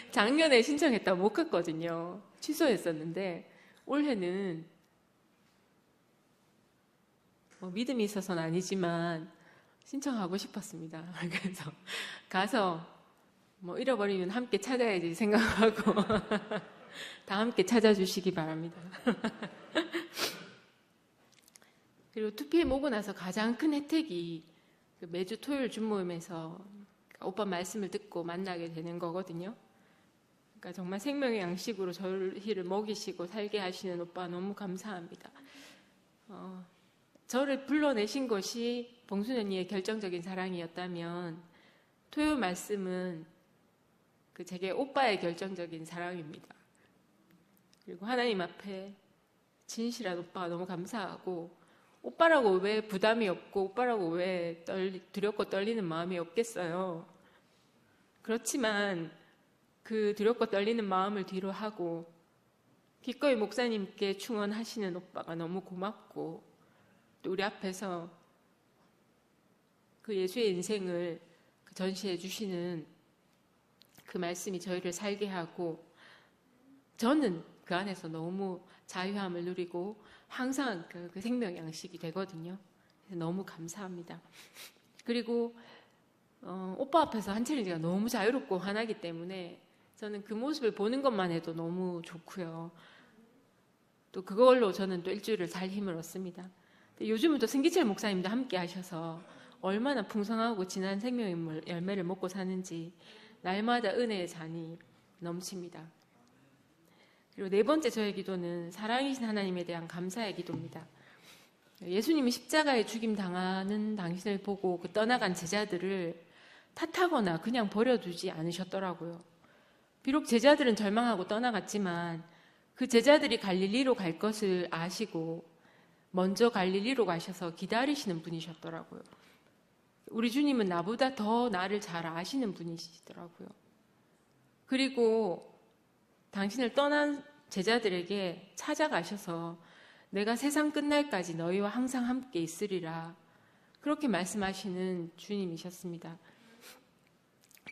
작년에 신청했다가 못 갔거든요. 취소했었는데 올해는 믿음이 있어서는 아니지만 신청하고 싶었습니다. 그래서 가서 잃어버리면 함께 찾아야지 생각하고 다 함께 찾아주시기 바랍니다. 그리고 2PM 오고 나서 가장 큰 혜택이 매주 토요일 준모임에서 오빠 말씀을 듣고 만나게 되는 거거든요. 그러니까 정말 생명의 양식으로 저희를 먹이시고 살게 하시는 오빠 너무 감사합니다. 저를 불러내신 것이 봉순 언니의 결정적인 사랑이었다면 토요일 말씀은 제게 오빠의 결정적인 사랑입니다. 그리고 하나님 앞에 진실한 오빠가 너무 감사하고, 오빠라고 왜 부담이 없고 오빠라고 왜 두렵고 떨리는 마음이 없겠어요. 그렇지만 그 두렵고 떨리는 마음을 뒤로 하고 기꺼이 목사님께 충원하시는 오빠가 너무 고맙고, 또 우리 앞에서 그 예수의 인생을 전시해 주시는 그 말씀이 저희를 살게 하고, 저는 그 안에서 너무 자유함을 누리고 항상 그 생명 양식이 되거든요. 그래서 너무 감사합니다. 그리고 오빠 앞에서 한철이가 너무 자유롭고 환하기 때문에 저는 그 모습을 보는 것만 해도 너무 좋고요. 또 그걸로 저는 또 일주일을 살 힘을 얻습니다. 요즘은 또 승기철 목사님도 함께 하셔서 얼마나 풍성하고 진한 생명의 열매를 먹고 사는지 날마다 은혜의 잔이 넘칩니다. 그리고 네 번째 저의 기도는 사랑이신 하나님에 대한 감사의 기도입니다. 예수님이 십자가에 죽임 당하는 당신을 보고 그 떠나간 제자들을 탓하거나 그냥 버려두지 않으셨더라고요. 비록 제자들은 절망하고 떠나갔지만 그 제자들이 갈릴리로 갈 것을 아시고 먼저 갈릴리로 가셔서 기다리시는 분이셨더라고요. 우리 주님은 나보다 더 나를 잘 아시는 분이시더라고요. 그리고 당신을 떠난 제자들에게 찾아가셔서 내가 세상 끝날까지 너희와 항상 함께 있으리라 그렇게 말씀하시는 주님이셨습니다.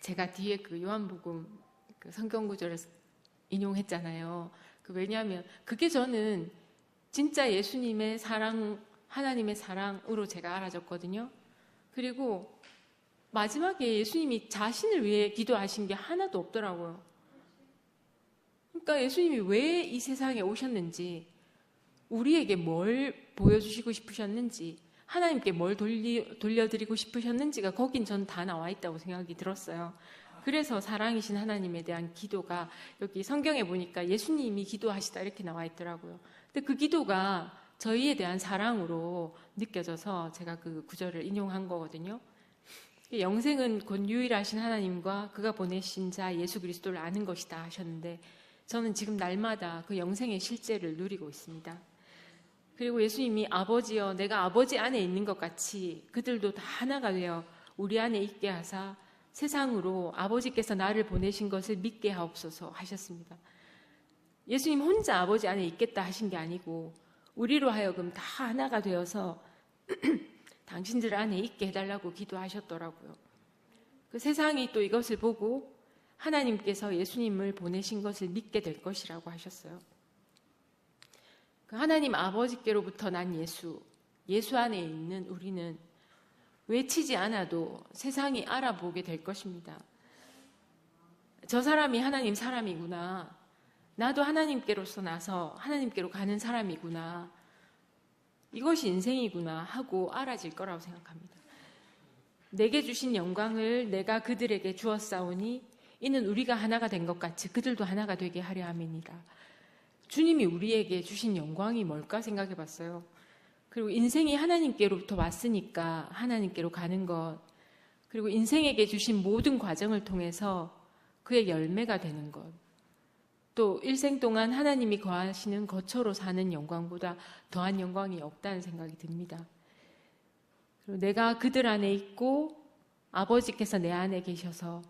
제가 뒤에 그 요한복음 그 성경 구절을 인용했잖아요. 왜냐하면 그게 저는 진짜 예수님의 사랑, 하나님의 사랑으로 제가 알아졌거든요. 그리고 마지막에 예수님이 자신을 위해 기도하신 게 하나도 없더라고요. 그러니까 예수님이 왜 이 세상에 오셨는지, 우리에게 뭘 보여주시고 싶으셨는지, 하나님께 뭘 돌려드리고 싶으셨는지가 거긴 전 다 나와 있다고 생각이 들었어요. 그래서 사랑이신 하나님에 대한 기도가 여기 성경에 보니까 예수님이 기도하시다 이렇게 나와 있더라고요. 근데 그 기도가 저희에 대한 사랑으로 느껴져서 제가 그 구절을 인용한 거거든요. 영생은 곧 유일하신 하나님과 그가 보내신 자 예수 그리스도를 아는 것이다 하셨는데 저는 지금 날마다 그 영생의 실제를 누리고 있습니다. 그리고 예수님이 아버지여 내가 아버지 안에 있는 것 같이 그들도 다 하나가 되어 우리 안에 있게 하사 세상으로 아버지께서 나를 보내신 것을 믿게 하옵소서 하셨습니다. 예수님 혼자 아버지 안에 있겠다 하신 게 아니고 우리로 하여금 다 하나가 되어서 당신들 안에 있게 해달라고 기도하셨더라고요. 그 세상이 또 이것을 보고 하나님께서 예수님을 보내신 것을 믿게 될 것이라고 하셨어요. 그 하나님 아버지께로부터 난 예수 안에 있는 우리는 외치지 않아도 세상이 알아보게 될 것입니다. 저 사람이 하나님 사람이구나. 나도 하나님께로서 나서 하나님께로 가는 사람이구나. 이것이 인생이구나 하고 알아질 거라고 생각합니다. 내게 주신 영광을 내가 그들에게 주었사오니 이는 우리가 하나가 된 것 같이 그들도 하나가 되게 하려 함이니라. 주님이 우리에게 주신 영광이 뭘까 생각해 봤어요. 그리고 인생이 하나님께로부터 왔으니까 하나님께로 가는 것, 그리고 인생에게 주신 모든 과정을 통해서 그의 열매가 되는 것, 또 일생 동안 하나님이 거하시는 거처로 사는 영광보다 더한 영광이 없다는 생각이 듭니다. 그리고 내가 그들 안에 있고 아버지께서 내 안에 계셔서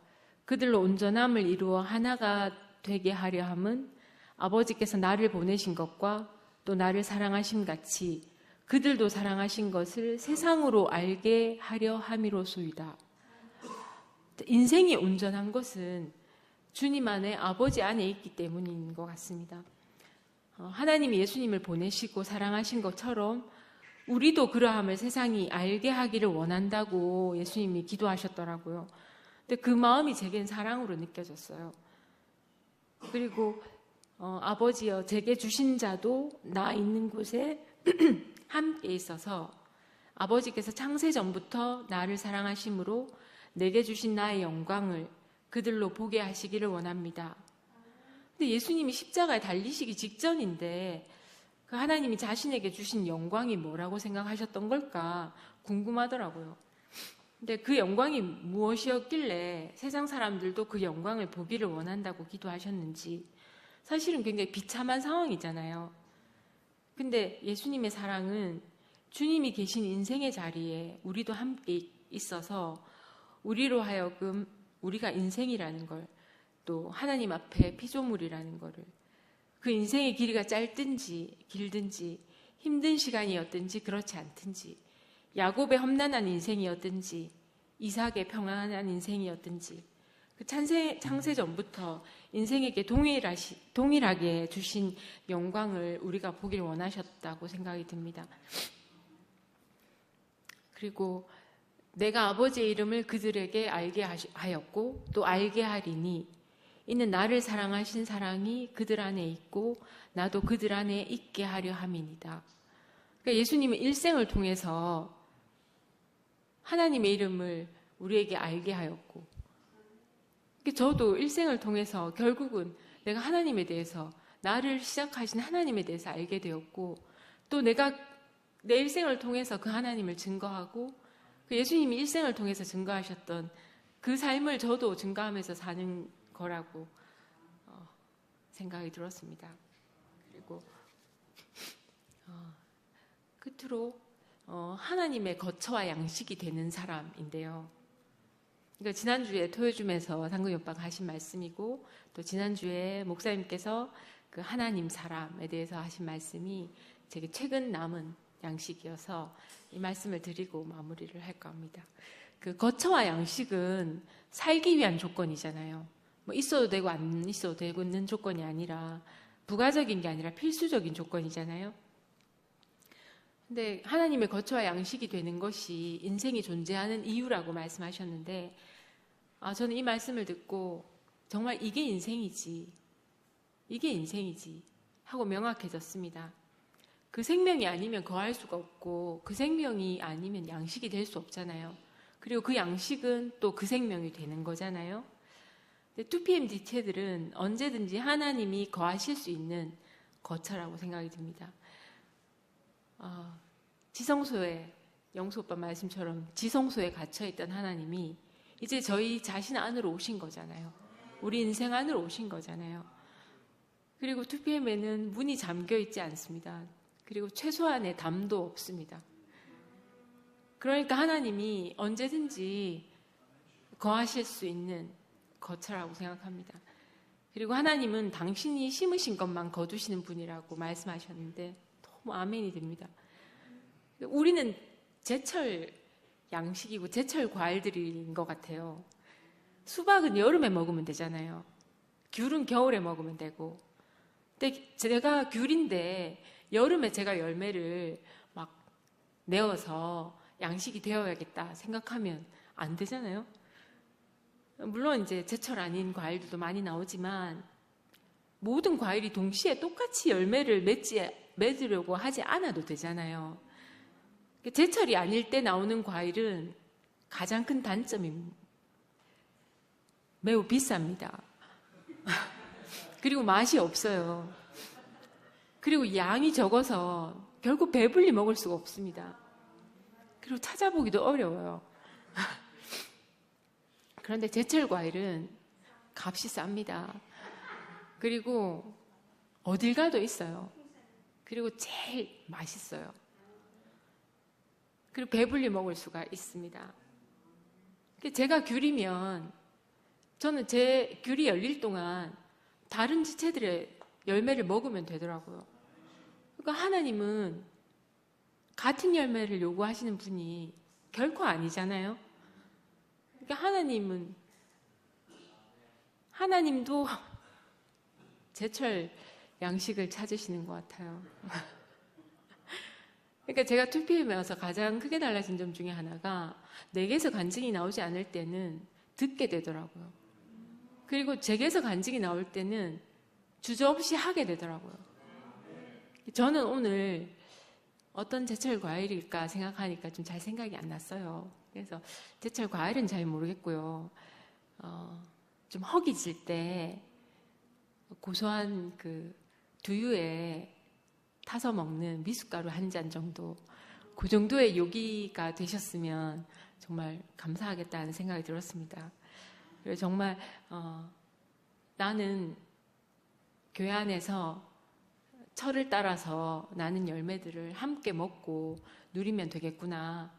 그들로 온전함을 이루어 하나가 되게 하려 함은 아버지께서 나를 보내신 것과 또 나를 사랑하심 같이 그들도 사랑하신 것을 세상으로 알게 하려 함이로소이다. 인생이 온전한 것은 주님 안에 아버지 안에 있기 때문인 것 같습니다. 하나님이 예수님을 보내시고 사랑하신 것처럼 우리도 그러함을 세상이 알게 하기를 원한다고 예수님이 기도하셨더라고요. 근데 그 마음이 제겐 사랑으로 느껴졌어요. 그리고 아버지여 제게 주신 자도 나 있는 곳에 함께 있어서 아버지께서 창세 전부터 나를 사랑하심으로 내게 주신 나의 영광을 그들로 보게 하시기를 원합니다. 근데 예수님이 십자가에 달리시기 직전인데 그 하나님이 자신에게 주신 영광이 뭐라고 생각하셨던 걸까 궁금하더라고요. 근데 그 영광이 무엇이었길래 세상 사람들도 그 영광을 보기를 원한다고 기도하셨는지 사실은 굉장히 비참한 상황이잖아요. 근데 예수님의 사랑은 주님이 계신 인생의 자리에 우리도 함께 있어서 우리로 하여금 우리가 인생이라는 걸, 또 하나님 앞에 피조물이라는 거를, 그 인생의 길이가 짧든지 길든지 힘든 시간이었든지 그렇지 않든지 야곱의 험난한 인생이었든지 이삭의 평안한 인생이었든지 그 창세 전부터 인생에게 동일하게 주신 영광을 우리가 보길 원하셨다고 생각이 듭니다. 그리고 내가 아버지의 이름을 그들에게 알게 하였고 또 알게 하리니 이는 나를 사랑하신 사랑이 그들 안에 있고 나도 그들 안에 있게 하려 함이니이다. 그러니까 예수님은 일생을 통해서 하나님의 이름을 우리에게 알게 하였고, 저도 일생을 통해서 결국은 내가 하나님에 대해서, 나를 시작하신 하나님에 대해서 알게 되었고, 또 내가 내 일생을 통해서 그 하나님을 증거하고, 그 예수님이 일생을 통해서 증거하셨던 그 삶을 저도 증거하면서 사는 거라고 생각이 들었습니다. 그리고 끝으로 하나님의 거처와 양식이 되는 사람인데요. 그러니까 지난주에 토요줌에서 상근이 오빠가 하신 말씀이고, 또 지난주에 목사님께서 그 하나님 사람에 대해서 하신 말씀이 제게 최근 남은 양식이어서 이 말씀을 드리고 마무리를 할까 합니다. 그 거처와 양식은 살기 위한 조건이잖아요. 뭐 있어도 되고 안 있어도 되는 조건이 아니라, 부가적인 게 아니라 필수적인 조건이잖아요. 근데 하나님의 거처와 양식이 되는 것이 인생이 존재하는 이유라고 말씀하셨는데, 저는 이 말씀을 듣고 정말 이게 인생이지 하고 명확해졌습니다. 그 생명이 아니면 거할 수가 없고, 그 생명이 아니면 양식이 될 수 없잖아요. 그리고 그 양식은 또 그 생명이 되는 거잖아요. 2PM 지체들은 언제든지 하나님이 거하실 수 있는 거처라고 생각이 듭니다. 지성소에, 영수 오빠 말씀처럼 지성소에 갇혀있던 하나님이 이제 저희 자신 안으로 오신 거잖아요. 우리 인생 안으로 오신 거잖아요. 그리고 2PM에는 문이 잠겨있지 않습니다. 그리고 최소한의 담도 없습니다. 그러니까 하나님이 언제든지 거하실 수 있는 거처라고 생각합니다. 그리고 하나님은 당신이 심으신 것만 거두시는 분이라고 말씀하셨는데 너무 아멘이 됩니다. 우리는 제철 양식이고 제철 과일들인 것 같아요. 수박은 여름에 먹으면 되잖아요. 귤은 겨울에 먹으면 되고. 근데 제가 귤인데 여름에 제가 열매를 막 내어서 양식이 되어야겠다 생각하면 안 되잖아요. 물론 이제 제철 아닌 과일들도 많이 나오지만 모든 과일이 동시에 똑같이 열매를 맺으려고 하지 않아도 되잖아요. 제철이 아닐 때 나오는 과일은 가장 큰 단점이 매우 비쌉니다. 그리고 맛이 없어요. 그리고 양이 적어서 결국 배불리 먹을 수가 없습니다. 그리고 찾아보기도 어려워요. 그런데 제철 과일은 값이 쌉니다. 그리고 어딜 가도 있어요. 그리고 제일 맛있어요. 그리고 배불리 먹을 수가 있습니다. 제가 귤이면 저는 제 귤이 열릴 동안 다른 지체들의 열매를 먹으면 되더라고요. 그러니까 하나님은 같은 열매를 요구하시는 분이 결코 아니잖아요. 그러니까 하나님도 제철 양식을 찾으시는 것 같아요. 그러니까 제가 2PM에 와서 가장 크게 달라진 점 중에 하나가 내게서 간증이 나오지 않을 때는 듣게 되더라고요. 그리고 제게서 간증이 나올 때는 주저없이 하게 되더라고요. 저는 오늘 어떤 제철 과일일까 생각하니까 좀 잘 생각이 안 났어요. 그래서 제철 과일은 잘 모르겠고요. 좀 허기질 때 고소한 그 두유에 타서 먹는 미숫가루 한 잔 정도, 그 정도의 요기가 되셨으면 정말 감사하겠다는 생각이 들었습니다. 그래서 정말 나는 교회 안에서 철을 따라서 나는 열매들을 함께 먹고 누리면 되겠구나.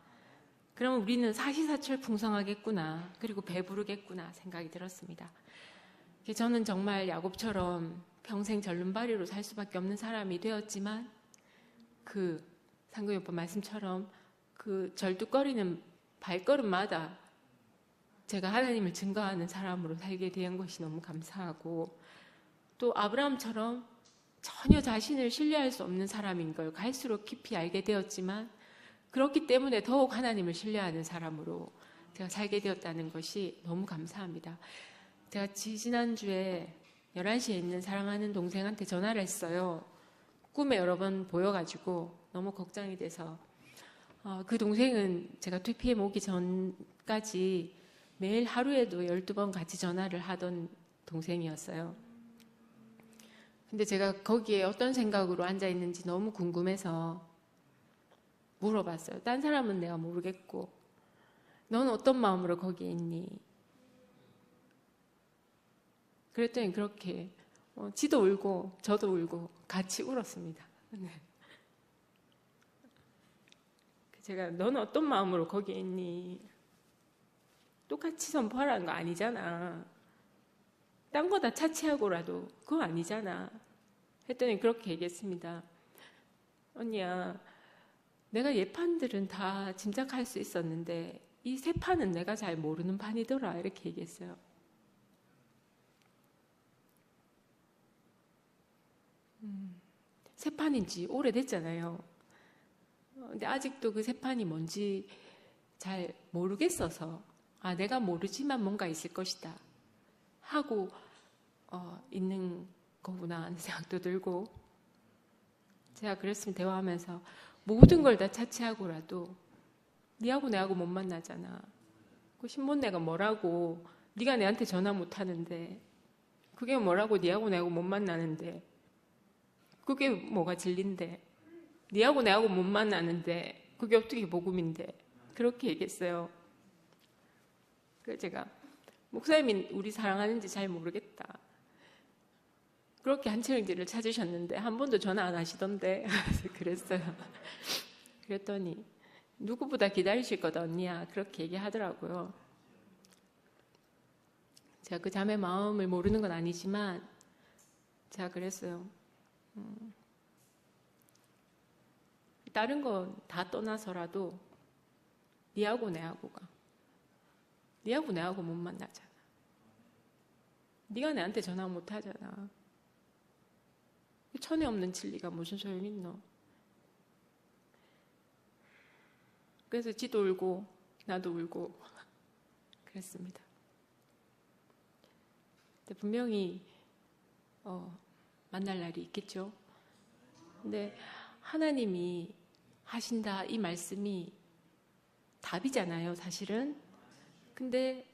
그러면 우리는 사시사철 풍성하겠구나. 그리고 배부르겠구나 생각이 들었습니다. 저는 정말 야곱처럼 평생 절름발이로 살 수밖에 없는 사람이 되었지만 그 상근이 오빠 말씀처럼 그 절뚝거리는 발걸음마다 제가 하나님을 증거하는 사람으로 살게 된 것이 너무 감사하고, 또 아브라함처럼 전혀 자신을 신뢰할 수 없는 사람인 걸 갈수록 깊이 알게 되었지만 그렇기 때문에 더욱 하나님을 신뢰하는 사람으로 제가 살게 되었다는 것이 너무 감사합니다. 제가 지난주에 11시에 있는 사랑하는 동생한테 전화를 했어요. 꿈에 여러 번 보여가지고 너무 걱정이 돼서. 그 동생은 제가 퇴피엠 오기 전까지 매일 하루에도 12번 같이 전화를 하던 동생이었어요. 근데 제가 거기에 어떤 생각으로 앉아있는지 너무 궁금해서 물어봤어요. 딴 사람은 내가 모르겠고 너는 어떤 마음으로 거기에 있니? 그랬더니 그렇게 지도 울고 저도 울고 같이 울었습니다. 네. 제가 너는 어떤 마음으로 거기에 있니? 똑같이 선포하라는 거 아니잖아. 딴 거 다 차치하고라도 그거 아니잖아. 했더니 그렇게 얘기했습니다. 언니야, 내가 예판들은 다 짐작할 수 있었는데 이 세 판은 내가 잘 모르는 판이더라. 이렇게 얘기했어요. 세 판인지 오래됐잖아요. 근데 아직도 그 세 판이 뭔지 잘 모르겠어서 내가 모르지만 뭔가 있을 것이다 하고 있는 거구나 하는 생각도 들고, 제가 그랬으면 대화하면서 모든 걸 다 차치하고라도 니하고 내하고 못 만나잖아. 그 신몬내가 뭐라고, 네가 내한테 전화 못 하는데 그게 뭐라고, 니하고 내하고 못 만나는데 그게 뭐가 진리인데, 니하고 내하고 못 만나는데 그게 어떻게 복음인데, 그렇게 얘기했어요. 그래서 제가 목사님이 우리 사랑하는지 잘 모르겠다. 그렇게 한철영제를 찾으셨는데 한 번도 전화 안 하시던데 그랬어요. 그랬더니 누구보다 기다리실 거다 언니야, 그렇게 얘기하더라고요. 제가 그 자매 마음을 모르는 건 아니지만 제가 그랬어요. 다른 건 다 떠나서라도 니하고 내하고가, 니하고 내하고 못 만나잖아. 니가 내한테 전화 못 하잖아. 천에 없는 진리가 무슨 소용이 있노? 그래서 지도 울고 나도 울고 그랬습니다. 근데 분명히 만날 날이 있겠죠. 근데 하나님이 하신다 이 말씀이 답이잖아요, 사실은. 근데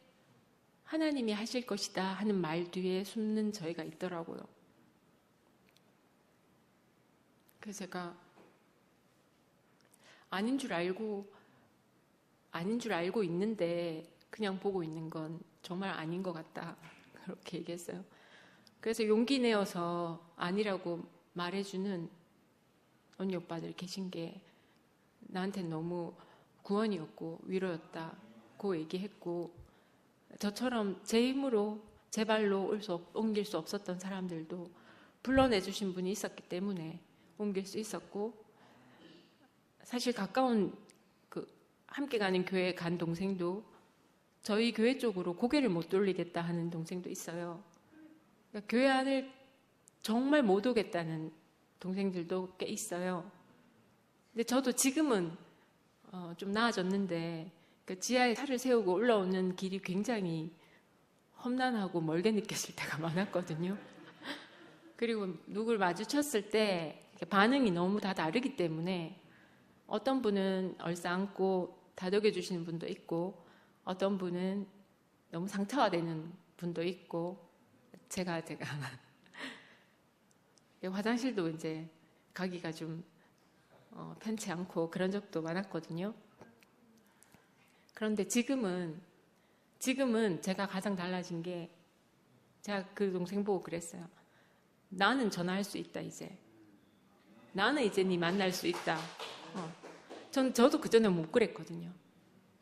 하나님이 하실 것이다 하는 말 뒤에 숨는 저희가 있더라고요. 그래서 제가 아닌 줄 알고 있는데 그냥 보고 있는 건 정말 아닌 것 같다, 그렇게 얘기했어요. 그래서 용기 내어서 아니라고 말해주는 언니 오빠들 계신 게 나한테는 너무 구원이었고 위로였다고 얘기했고, 저처럼 제 힘으로 제 발로 옮길 수 없었던 사람들도 불러내주신 분이 있었기 때문에 옮길 수 있었고, 사실 가까운 함께 가는 교회에 간 동생도 저희 교회 쪽으로 고개를 못 돌리겠다 하는 동생도 있어요. 그러니까 교회 안을 정말 못 오겠다는 동생들도 꽤 있어요. 근데 저도 지금은 좀 나아졌는데 그 지하에 차를 세우고 올라오는 길이 굉장히 험난하고 멀게 느껴질 때가 많았거든요. 그리고 누굴 마주쳤을 때 반응이 너무 다 다르기 때문에 어떤 분은 얼싸안고 다독여 주시는 분도 있고, 어떤 분은 너무 상처화되는 분도 있고, 제가 화장실도 이제 가기가 좀 편치 않고 그런 적도 많았거든요. 그런데 지금은 제가 가장 달라진 게, 제가 그 동생 보고 그랬어요. 나는 전화할 수 있다, 이제. 나는 이제 네 만날 수 있다. 저도 그전에 못 그랬거든요.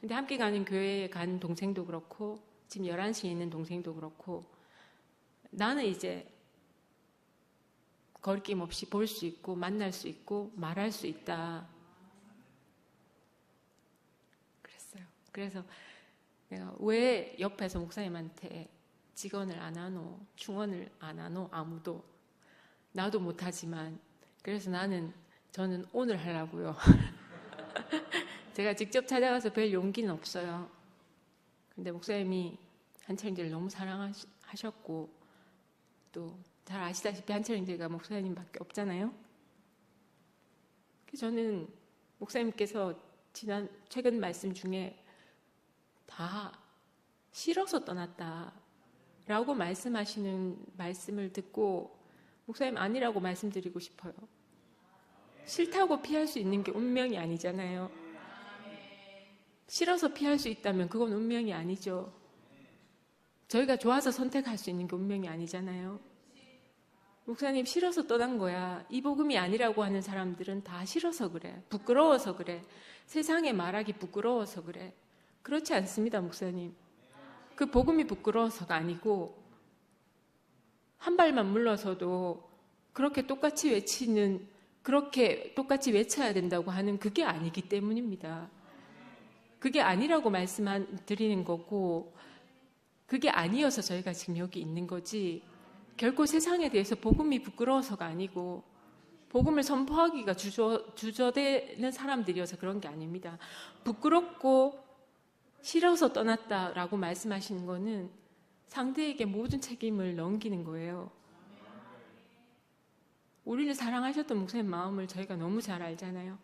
근데 함께 가는 교회에 간 동생도 그렇고, 지금 11시에 있는 동생도 그렇고, 나는 이제 거리낌 없이 볼 수 있고, 만날 수 있고, 말할 수 있다. 그랬어요. 그래서 내가 왜 옆에서 목사님한테 직언을 안 하노, 충언을 안 하노, 아무도. 나도 못하지만, 그래서 저는 오늘 하려고요. 제가 직접 찾아가서 뵐 용기는 없어요. 근데 목사님이 한철인제를 너무 사랑하셨고 또 잘 아시다시피 한철인제가 목사님밖에 없잖아요. 저는 목사님께서 최근 말씀 중에 다 싫어서 떠났다라고 말씀하시는 말씀을 듣고 목사님 아니라고 말씀드리고 싶어요. 싫다고 피할 수 있는 게 운명이 아니잖아요. 싫어서 피할 수 있다면 그건 운명이 아니죠. 저희가 좋아서 선택할 수 있는 게 운명이 아니잖아요. 목사님 싫어서 떠난 거야. 이 복음이 아니라고 하는 사람들은 다 싫어서 그래. 부끄러워서 그래. 세상에 말하기 부끄러워서 그래. 그렇지 않습니다, 목사님. 그 복음이 부끄러워서가 아니고 한 발만 물러서도 그렇게 똑같이 외쳐야 된다고 하는 그게 아니기 때문입니다. 그게 아니라고 말씀드리는 거고 그게 아니어서 저희가 지금 여기 있는 거지 결코 세상에 대해서 복음이 부끄러워서가 아니고 복음을 선포하기가 주저되는 사람들이어서 그런 게 아닙니다. 부끄럽고 싫어서 떠났다라고 말씀하시는 거는 상대에게 모든 책임을 넘기는 거예요. 우리를 사랑하셨던 목사님 마음을 저희가 너무 잘 알잖아요.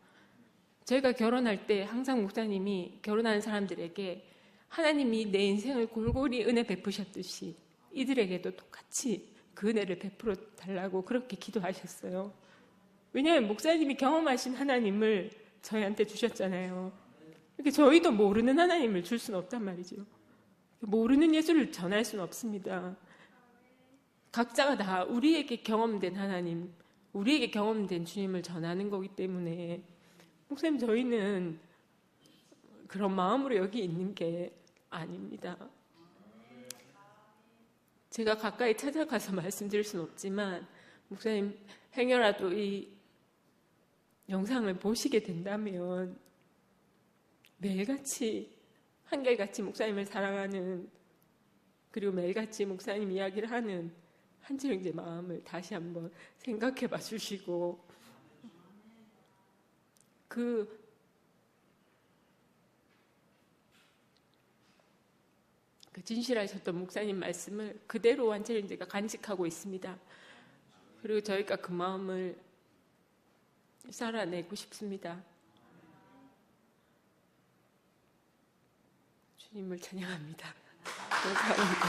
저희가 결혼할 때 항상 목사님이 결혼하는 사람들에게 하나님이 내 인생을 골고루 은혜 베푸셨듯이 이들에게도 똑같이 그 은혜를 베풀어 달라고 그렇게 기도하셨어요. 왜냐하면 목사님이 경험하신 하나님을 저희한테 주셨잖아요. 이렇게 저희도 모르는 하나님을 줄 수는 없단 말이죠. 모르는 예수를 전할 수는 없습니다. 각자가 다 우리에게 경험된 하나님, 우리에게 경험된 주님을 전하는 거기 때문에 목사님 저희는 그런 마음으로 여기 있는 게 아닙니다. 제가 가까이 찾아가서 말씀드릴 수는 없지만 목사님 행여라도 이 영상을 보시게 된다면 매일같이 한결같이 목사님을 사랑하는 그리고 매일같이 목사님 이야기를 하는 한철인제 마음을 다시 한번 생각해 봐 주시고 그 진실하셨던 목사님 말씀을 그대로 한철인제가 간직하고 있습니다. 그리고 저희가 그 마음을 살아내고 싶습니다. 주님을 찬양합니다. 감사합니다.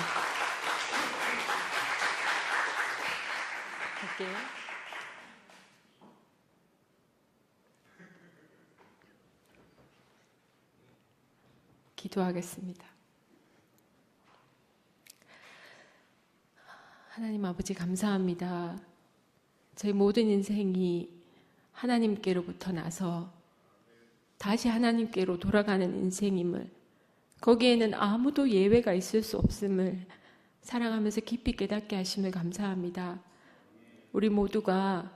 할게요. 기도하겠습니다. 하나님 아버지 감사합니다. 저희 모든 인생이 하나님께로부터 나서 다시 하나님께로 돌아가는 인생임을 거기에는 아무도 예외가 있을 수 없음을 사랑하면서 깊이 깨닫게 하심을 감사합니다. 우리 모두가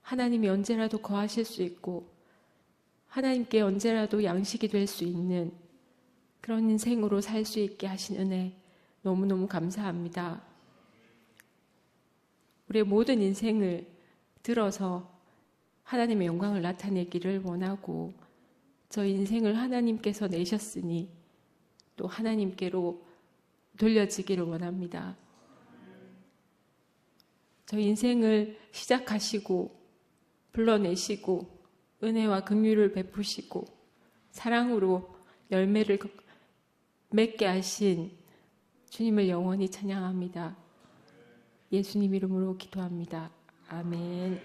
하나님이 언제라도 거하실 수 있고 하나님께 언제라도 양식이 될 수 있는 그런 인생으로 살 수 있게 하신 은혜 너무너무 감사합니다. 우리의 모든 인생을 들어서 하나님의 영광을 나타내기를 원하고 저 인생을 하나님께서 내셨으니 또 하나님께로 돌려지기를 원합니다. 저 인생을 시작하시고 불러내시고 은혜와 긍휼을 베푸시고 사랑으로 열매를 맺게 하신 주님을 영원히 찬양합니다. 예수님 이름으로 기도합니다. 아멘.